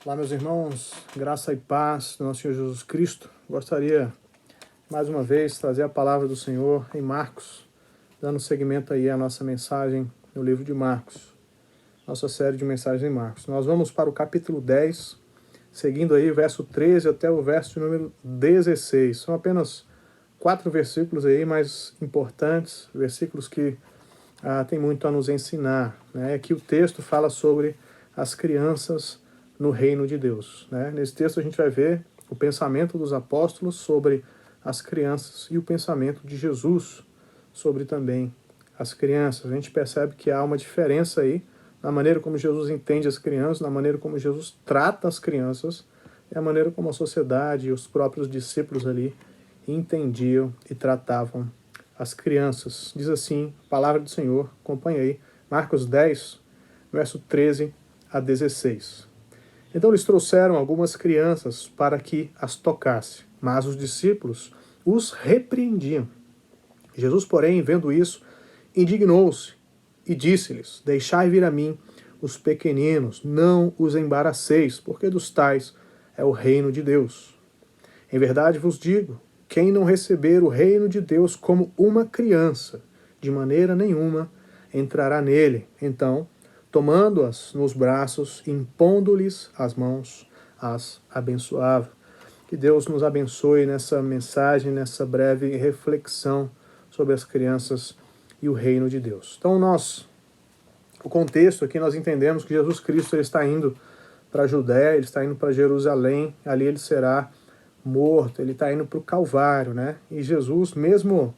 Olá, meus irmãos, graça e paz do nosso Senhor Jesus Cristo. Gostaria, mais uma vez, de trazer a palavra do Senhor em Marcos, dando seguimento aí à nossa mensagem no livro de Marcos, nossa série de mensagens em Marcos. Nós vamos para o capítulo 10, seguindo aí o verso 13 até o verso número 16. São apenas 4 versículos aí mais importantes, versículos que têm muito a nos ensinar, né? Aqui o texto fala sobre as crianças no reino de Deus, né? Nesse texto a gente vai ver o pensamento dos apóstolos sobre as crianças e o pensamento de Jesus sobre também as crianças. A gente percebe que há uma diferença aí na maneira como Jesus entende as crianças, na maneira como Jesus trata as crianças e a maneira como a sociedade e os próprios discípulos ali entendiam e tratavam as crianças. Diz assim a palavra do Senhor, acompanha aí, Marcos 10, verso 13 a 16. Então eles trouxeram algumas crianças para que as tocasse, mas os discípulos os repreendiam. Jesus, porém, vendo isso, indignou-se e disse-lhes: Deixai vir a mim os pequeninos, não os embaraceis, porque dos tais é o reino de Deus. Em verdade vos digo, quem não receber o reino de Deus como uma criança, de maneira nenhuma entrará nele. Então, tomando-as nos braços, impondo-lhes as mãos, as abençoava. Que Deus nos abençoe nessa mensagem, nessa breve reflexão sobre as crianças e o reino de Deus. Então, o contexto aqui, nós entendemos que Jesus Cristo ele está indo para a Judéia, ele está indo para Jerusalém, ali ele será morto, ele está indo para o Calvário, né? E Jesus, mesmo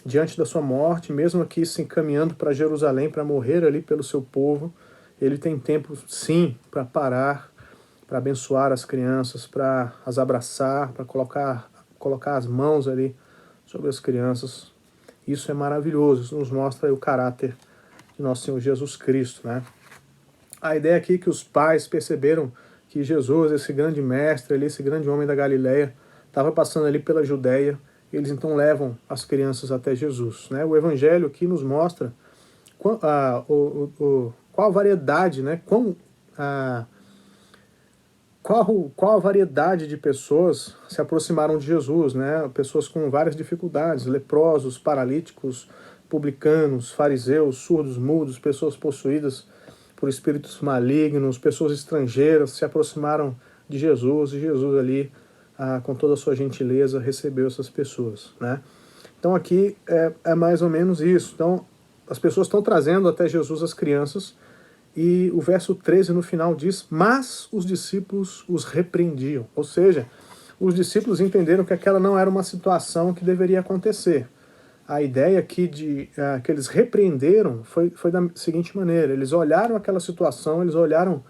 diante da sua morte, mesmo aqui se encaminhando para Jerusalém para morrer ali pelo seu povo, ele tem tempo sim para parar, para abençoar as crianças, para as abraçar, para colocar as mãos ali sobre as crianças. Isso é maravilhoso, isso nos mostra o caráter de nosso Senhor Jesus Cristo, né? A ideia aqui é que os pais perceberam que Jesus, esse grande mestre ali, esse grande homem da Galileia, estava passando ali pela Judéia. Eles então levam as crianças até Jesus, né? O Evangelho aqui nos mostra qual a variedade, né? Qual a variedade de pessoas se aproximaram de Jesus, né? Pessoas com várias dificuldades, leprosos, paralíticos, publicanos, fariseus, surdos, mudos, pessoas possuídas por espíritos malignos, pessoas estrangeiras se aproximaram de Jesus e Jesus ali, com toda a sua gentileza, recebeu essas pessoas, né? Então aqui é mais ou menos isso. Então as pessoas estão trazendo até Jesus as crianças e o verso 13 no final diz, mas os discípulos os repreendiam. Ou seja, os discípulos entenderam que aquela não era uma situação que deveria acontecer. A ideia aqui que eles repreenderam foi da seguinte maneira: eles olharam aquela situação, eles olharam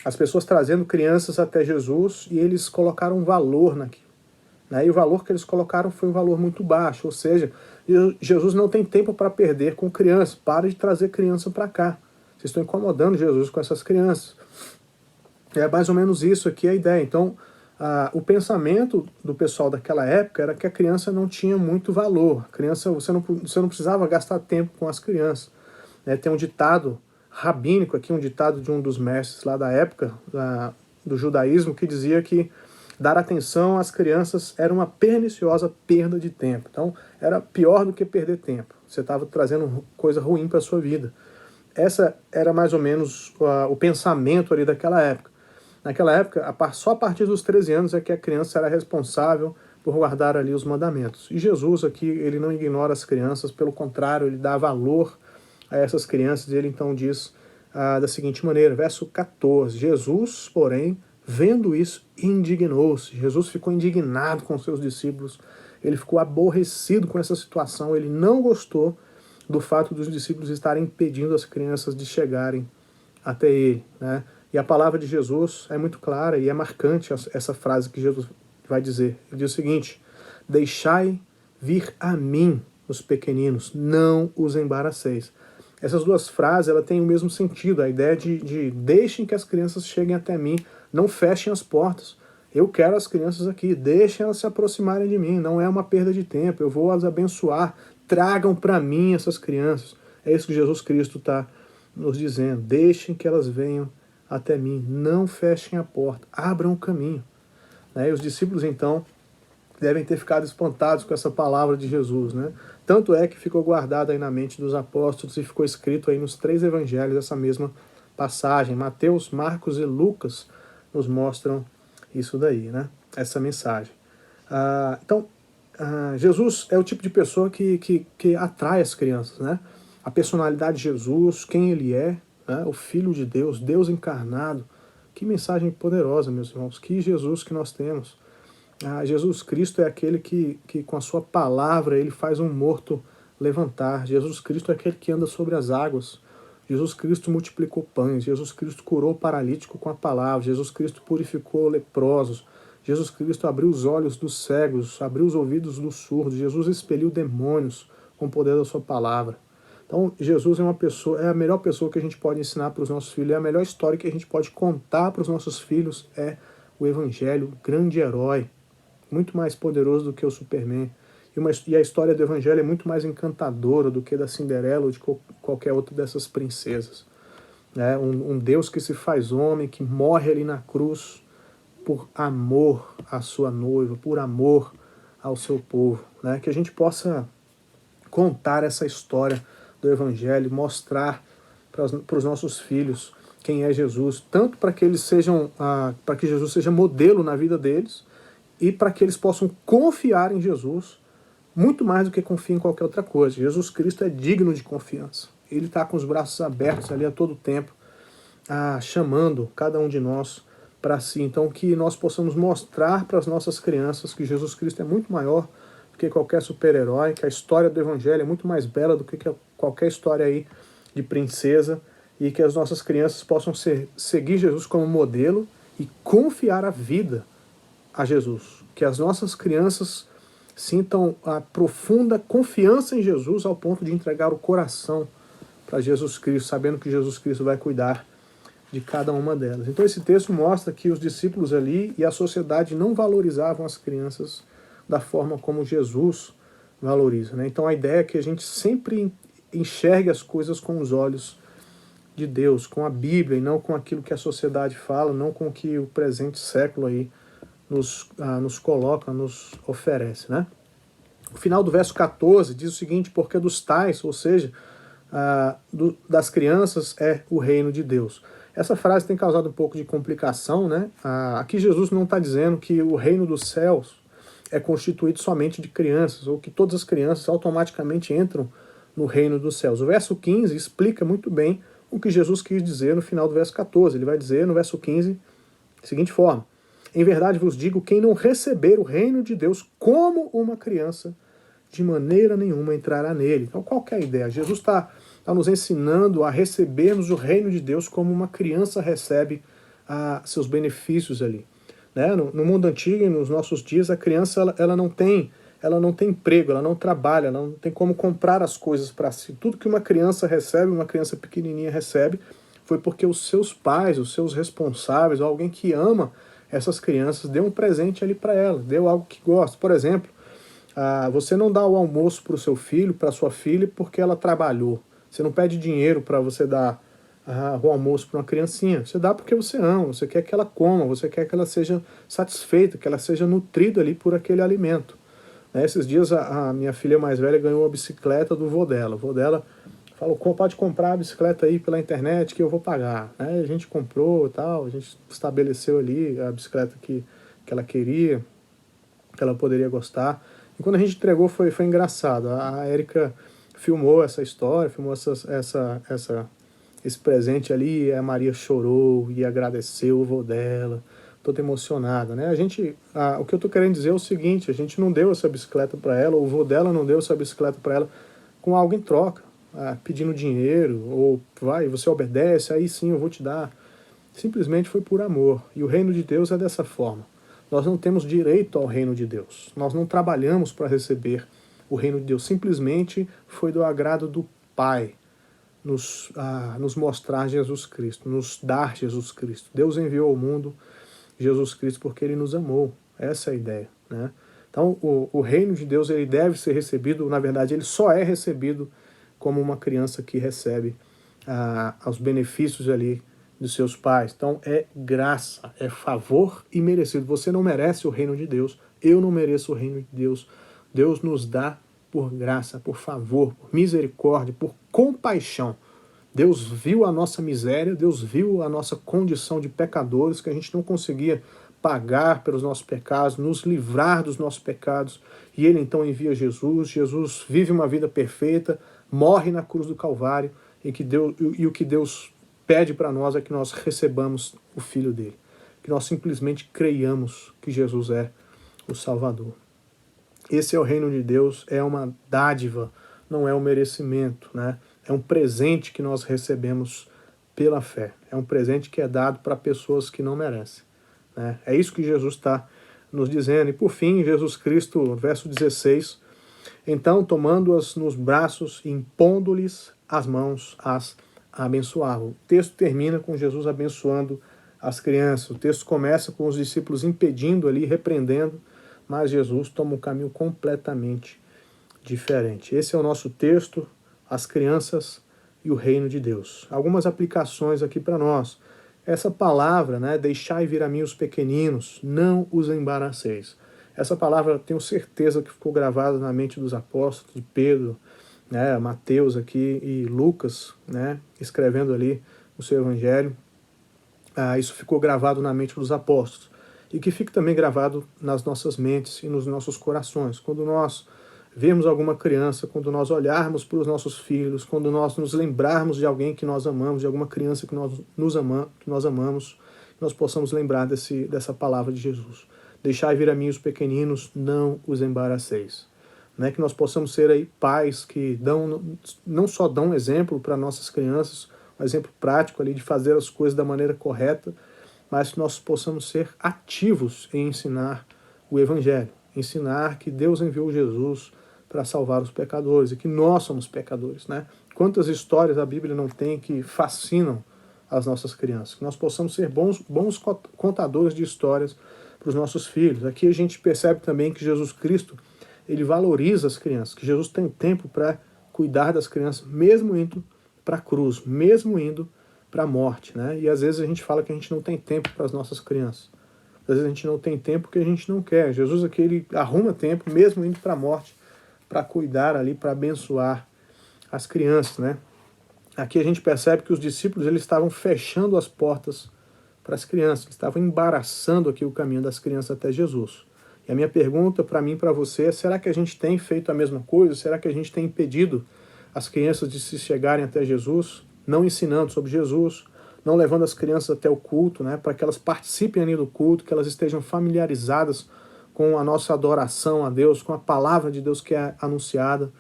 as pessoas trazendo crianças até Jesus e eles colocaram um valor naquilo, né? E o valor que eles colocaram foi um valor muito baixo, ou seja, Jesus não tem tempo para perder com crianças, para de trazer criança para cá. Vocês estão incomodando Jesus com essas crianças. É mais ou menos isso aqui a ideia. Então, o pensamento do pessoal daquela época era que a criança não tinha muito valor. A criança, você não precisava gastar tempo com as crianças, né? Tem um ditado rabínico aqui, um ditado de um dos mestres lá da época do judaísmo, que dizia que dar atenção às crianças era uma perniciosa perda de tempo. Então, era pior do que perder tempo. Você estava trazendo coisa ruim para a sua vida. Essa era mais ou menos o pensamento ali daquela época. Naquela época, só a partir dos 13 anos é que a criança era responsável por guardar ali os mandamentos. E Jesus aqui, ele não ignora as crianças, pelo contrário, ele dá valor a essas crianças. E ele então diz da seguinte maneira, verso 14, Jesus, porém, vendo isso, indignou-se. Jesus ficou indignado com seus discípulos, ele ficou aborrecido com essa situação, ele não gostou do fato dos discípulos estarem impedindo as crianças de chegarem até ele, né? E a palavra de Jesus é muito clara e é marcante essa frase que Jesus vai dizer. Ele diz o seguinte, deixai vir a mim os pequeninos, não os embaraceis. Essas duas frases ela têm o mesmo sentido, a ideia de deixem que as crianças cheguem até mim, não fechem as portas. Eu quero as crianças aqui, deixem elas se aproximarem de mim, não é uma perda de tempo, eu vou as abençoar, tragam para mim essas crianças. É isso que Jesus Cristo está nos dizendo, deixem que elas venham até mim, não fechem a porta, abram o caminho. Né? E os discípulos, então, devem ter ficado espantados com essa palavra de Jesus, né? Tanto é que ficou guardada aí na mente dos apóstolos e ficou escrito aí nos 3 evangelhos essa mesma passagem. Mateus, Marcos e Lucas nos mostram isso daí, né? Essa mensagem. Então, Jesus é o tipo de pessoa que atrai as crianças, né? A personalidade de Jesus, quem ele é, né? O Filho de Deus, Deus encarnado. Que mensagem poderosa, meus irmãos. Que Jesus que nós temos. Jesus Cristo é aquele que com a sua palavra ele faz um morto levantar. Jesus Cristo é aquele que anda sobre as águas. Jesus Cristo multiplicou pães. Jesus Cristo curou o paralítico com a palavra. Jesus Cristo purificou leprosos. Jesus Cristo abriu os olhos dos cegos, abriu os ouvidos dos surdos. Jesus expeliu demônios com o poder da sua palavra. Então, Jesus é a melhor pessoa que a gente pode ensinar para os nossos filhos. É a melhor história que a gente pode contar para os nossos filhos. É o Evangelho, o grande herói. Muito mais poderoso do que o Superman. E a história do Evangelho é muito mais encantadora do que da Cinderela ou de qualquer outra dessas princesas. Um Deus que se faz homem, que morre ali na cruz por amor à sua noiva, por amor ao seu povo. Né? Que a gente possa contar essa história do Evangelho, mostrar para os nossos filhos quem é Jesus, tanto para que eles sejam, para que Jesus seja modelo na vida deles, e para que eles possam confiar em Jesus muito mais do que confiar em qualquer outra coisa. Jesus Cristo é digno de confiança. Ele está com os braços abertos ali a todo tempo, chamando cada um de nós para si. Então que nós possamos mostrar para as nossas crianças que Jesus Cristo é muito maior do que qualquer super-herói, que a história do Evangelho é muito mais bela do que qualquer história aí de princesa, e que as nossas crianças possam seguir Jesus como modelo e confiar a vida a Jesus. Que as nossas crianças sintam a profunda confiança em Jesus ao ponto de entregar o coração para Jesus Cristo, sabendo que Jesus Cristo vai cuidar de cada uma delas. Então esse texto mostra que os discípulos ali e a sociedade não valorizavam as crianças da forma como Jesus valoriza. Né? Então a ideia é que a gente sempre enxergue as coisas com os olhos de Deus, com a Bíblia, e não com aquilo que a sociedade fala, não com o que o presente século aí nos coloca, nos oferece. Né? O final do verso 14 diz o seguinte: porque dos tais, ou seja, das crianças é o reino de Deus. Essa frase tem causado um pouco de complicação, né? Aqui Jesus não está dizendo que o reino dos céus é constituído somente de crianças, ou que todas as crianças automaticamente entram no reino dos céus. O verso 15 explica muito bem o que Jesus quis dizer no final do verso 14. Ele vai dizer no verso 15 da seguinte forma: em verdade vos digo, quem não receber o reino de Deus como uma criança, de maneira nenhuma entrará nele. Então qual que é a ideia? Jesus está nos ensinando a recebermos o reino de Deus como uma criança recebe seus benefícios ali. Né? No mundo antigo e nos nossos dias, a criança ela não tem emprego, ela não trabalha, ela não tem como comprar as coisas para si. Tudo que uma criança recebe, uma criança pequenininha recebe, foi porque os seus pais, os seus responsáveis, alguém que ama essas crianças, deu um presente ali para ela, deu algo que gosta. Por exemplo, você não dá o almoço para o seu filho, para sua filha, porque ela trabalhou. Você não pede dinheiro para você dar o almoço para uma criancinha. Você dá porque você ama, você quer que ela coma, você quer que ela seja satisfeita, que ela seja nutrida ali por aquele alimento. Esses dias a minha filha mais velha ganhou uma bicicleta do vô dela. O vô dela falou: pode comprar a bicicleta aí pela internet que eu vou pagar. A gente comprou e tal, a gente estabeleceu ali a bicicleta que ela queria, que ela poderia gostar. E quando a gente entregou foi engraçado. A Érica filmou essa história, filmou esse presente ali, e a Maria chorou e agradeceu o vô dela, toda emocionada, né? O que eu tô querendo dizer é o seguinte: a gente não deu essa bicicleta para ela, o vô dela não deu essa bicicleta para ela com algo em troca, pedindo dinheiro, ou você obedece, aí sim eu vou te dar. Simplesmente foi por amor. E o reino de Deus é dessa forma. Nós não temos direito ao reino de Deus. Nós não trabalhamos para receber o reino de Deus. Simplesmente foi do agrado do Pai nos mostrar Jesus Cristo, nos dar Jesus Cristo. Deus enviou ao mundo Jesus Cristo porque Ele nos amou. Essa é a ideia. Né? Então, o reino de Deus ele deve ser recebido, na verdade, ele só é recebido como uma criança que recebe os benefícios ali de seus pais. Então é graça, é favor imerecido. Você não merece o reino de Deus, eu não mereço o reino de Deus. Deus nos dá por graça, por favor, por misericórdia, por compaixão. Deus viu a nossa miséria, Deus viu a nossa condição de pecadores, que a gente não conseguia pagar pelos nossos pecados, nos livrar dos nossos pecados, e Ele então envia Jesus. Jesus vive uma vida perfeita, morre na cruz do Calvário, e o que Deus pede para nós é que nós recebamos o Filho dele, que nós simplesmente creiamos que Jesus é o Salvador. Esse é o reino de Deus, é uma dádiva, não é um merecimento, né? É um presente que nós recebemos pela fé. É um presente que é dado para pessoas que não merecem, né? É isso que Jesus está nos dizendo. E por fim, Jesus Cristo, verso 16, então, tomando-as nos braços, impondo-lhes as mãos, as abençoava. O texto termina com Jesus abençoando as crianças. O texto começa com os discípulos impedindo ali, repreendendo, mas Jesus toma um caminho completamente diferente. Esse é o nosso texto, as crianças e o reino de Deus. Algumas aplicações aqui para nós. Essa palavra, né, deixai vir a mim os pequeninos, não os embaraceis. Essa palavra, tenho certeza que ficou gravada na mente dos apóstolos, de Pedro, né, Mateus aqui e Lucas, né, escrevendo ali o seu evangelho. Isso ficou gravado na mente dos apóstolos. E que fique também gravado nas nossas mentes e nos nossos corações. Quando nós vemos alguma criança, quando nós olharmos para os nossos filhos, quando nós nos lembrarmos de alguém que nós amamos, de alguma criança que nós amamos, nós possamos lembrar dessa palavra de Jesus. Deixai vir a mim os pequeninos, não os embaraceis. Né? Que nós possamos ser aí pais que não só dão exemplo para nossas crianças, um exemplo prático ali de fazer as coisas da maneira correta, mas que nós possamos ser ativos em ensinar o Evangelho, ensinar que Deus enviou Jesus para salvar os pecadores e que nós somos pecadores, né? Quantas histórias a Bíblia não tem que fascinam as nossas crianças? Que nós possamos ser bons contadores de histórias para os nossos filhos. Aqui a gente percebe também que Jesus Cristo, ele valoriza as crianças, que Jesus tem tempo para cuidar das crianças, mesmo indo para a cruz, mesmo indo para a morte, né? E às vezes a gente fala que a gente não tem tempo para as nossas crianças. Às vezes a gente não tem tempo porque a gente não quer. Jesus aqui, ele arruma tempo, mesmo indo para a morte, para cuidar ali, para abençoar as crianças, né? Aqui a gente percebe que os discípulos, eles estavam fechando as portas para as crianças, eles estavam embaraçando aqui o caminho das crianças até Jesus. E a minha pergunta para mim e para você é, será que a gente tem feito a mesma coisa? Será que a gente tem impedido as crianças de se chegarem até Jesus, não ensinando sobre Jesus, não levando as crianças até o culto, né, para que elas participem ali do culto, que elas estejam familiarizadas com a nossa adoração a Deus, com a palavra de Deus que é anunciada,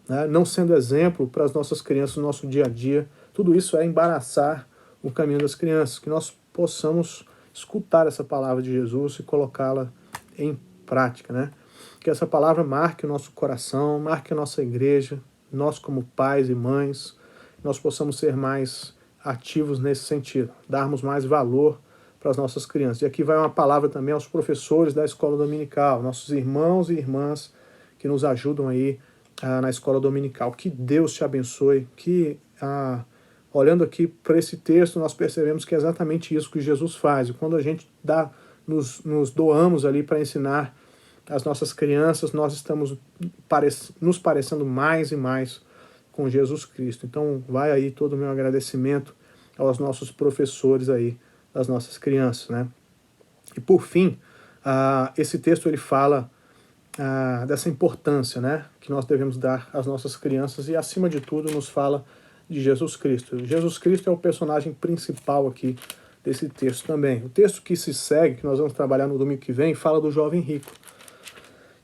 né, não sendo exemplo para as nossas crianças no nosso dia a dia. Tudo isso é embaraçar o caminho das crianças, que nós possamos escutar essa palavra de Jesus e colocá-la em prática, né? Que essa palavra marque o nosso coração, marque a nossa igreja, nós como pais e mães, nós possamos ser mais ativos nesse sentido, darmos mais valor para as nossas crianças. E aqui vai uma palavra também aos professores da escola dominical, nossos irmãos e irmãs que nos ajudam aí na escola dominical. Que Deus te abençoe, que olhando aqui para esse texto, nós percebemos que é exatamente isso que Jesus faz. E quando a gente nos doamos ali para ensinar as nossas crianças, nós estamos nos parecendo mais e mais com Jesus Cristo. Então vai aí todo o meu agradecimento aos nossos professores aí, das nossas crianças, né? E por fim, esse texto ele fala dessa importância, né, que nós devemos dar às nossas crianças e acima de tudo nos fala de Jesus Cristo. Jesus Cristo é o personagem principal aqui desse texto também. O texto que se segue, que nós vamos trabalhar no domingo que vem, fala do jovem rico.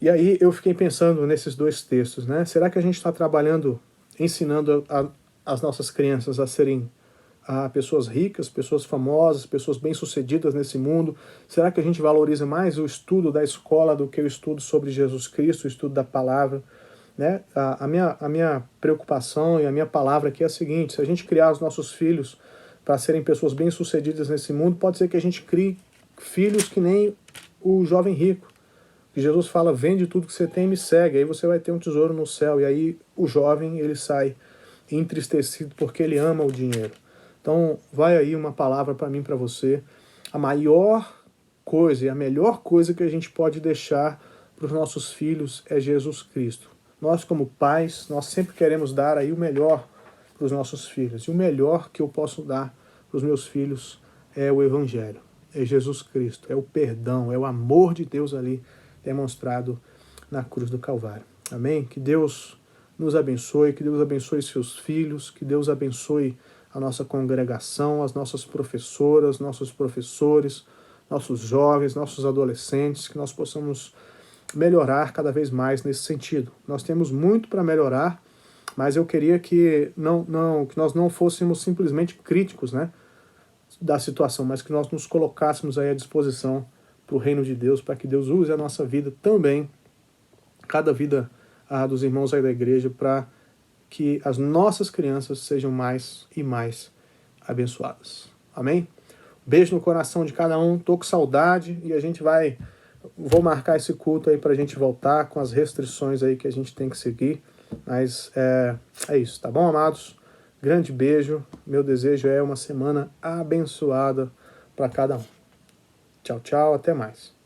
E aí eu fiquei pensando nesses dois textos, né? Será que a gente está trabalhando, ensinando as nossas crianças a serem pessoas ricas, pessoas famosas, pessoas bem-sucedidas nesse mundo? Será que a gente valoriza mais o estudo da escola do que o estudo sobre Jesus Cristo, o estudo da palavra? Né? A minha preocupação e a minha palavra aqui é a seguinte: se a gente criar os nossos filhos para serem pessoas bem-sucedidas nesse mundo, pode ser que a gente crie filhos que nem o jovem rico. Que Jesus fala, vende tudo que você tem e me segue, aí você vai ter um tesouro no céu. E aí o jovem, ele sai entristecido porque ele ama o dinheiro. Então, vai aí uma palavra para mim, para você. A maior coisa e a melhor coisa que a gente pode deixar para os nossos filhos é Jesus Cristo. Nós, como pais, nós sempre queremos dar aí o melhor para os nossos filhos. E o melhor que eu posso dar para os meus filhos é o Evangelho, é Jesus Cristo, é o perdão, é o amor de Deus ali demonstrado na cruz do Calvário. Amém? Que Deus nos abençoe, que Deus abençoe seus filhos, que Deus abençoe a nossa congregação, as nossas professoras, nossos professores, nossos jovens, nossos adolescentes, que nós possamos melhorar cada vez mais nesse sentido. Nós temos muito para melhorar, mas eu queria que nós não fôssemos simplesmente críticos, né, da situação, mas que nós nos colocássemos aí à disposição para o reino de Deus, para que Deus use a nossa vida também, cada vida dos irmãos aí da igreja, para que as nossas crianças sejam mais e mais abençoadas. Amém? Beijo no coração de cada um, tô com saudade e a gente vou marcar esse culto aí pra gente voltar com as restrições aí que a gente tem que seguir, mas é isso, tá bom, amados? Grande beijo, meu desejo é uma semana abençoada para cada um. Tchau, tchau, até mais.